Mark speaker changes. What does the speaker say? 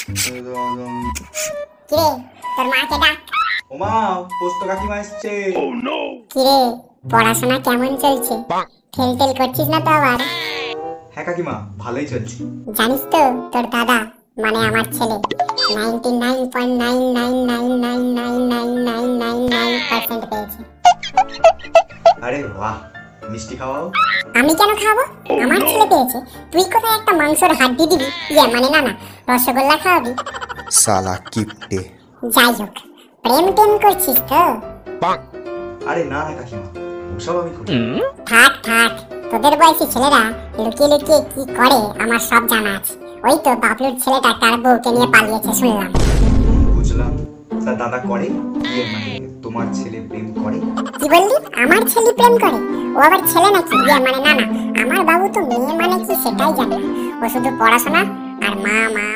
Speaker 1: কিরে তোর মাকে ডাক।
Speaker 2: ওমা পোস্ত কাকিমা এসছে।
Speaker 1: কিরে পড়াশোনা কেমন চলছে? ফেল টেল করছিস না তো আবার?
Speaker 2: হ্যাঁ কাকিমা ভালোই চলছে।
Speaker 1: জানিস তো তোর দাদা মানে আমার ছেলে 99.999999999% পেয়েছে।
Speaker 2: আরে বাহ, মিষ্টি খাওয়াও।
Speaker 1: আমি কেন খাবো? আমার ছেলে পেয়েছে, তুই কোথায় একটা মাংসের হাড্ডি দিবি, মানে না রসগোল্লা খাওয়াবি।
Speaker 3: সালা কিপটে।
Speaker 1: যাই হোক, প্রেম টেম করছিস তো?
Speaker 2: আরে না না কাকিমা, ওসব আমি করি।
Speaker 1: থাক থাক, তোদের বয়সী ছেলেরা লুকিয়ে লুকিয়ে কি করে আমার সব জানা আছে। ওই তো বাবলুর ছেলেটা তার বউকে নিয়ে পালিয়েছে শুনলাম।
Speaker 2: বুঝলাম, তা দাদা করে মানে তোমার ছেলে প্রেম করে?
Speaker 1: কি বললি? আমার ছেলে প্রেম করে? ও আবার ছেলে নাকি? মানে না আমার বাবু তো মেয়ে মানে কি সেটাই জানে না। ও শুধু পড়াশোনা আর মা মা মা।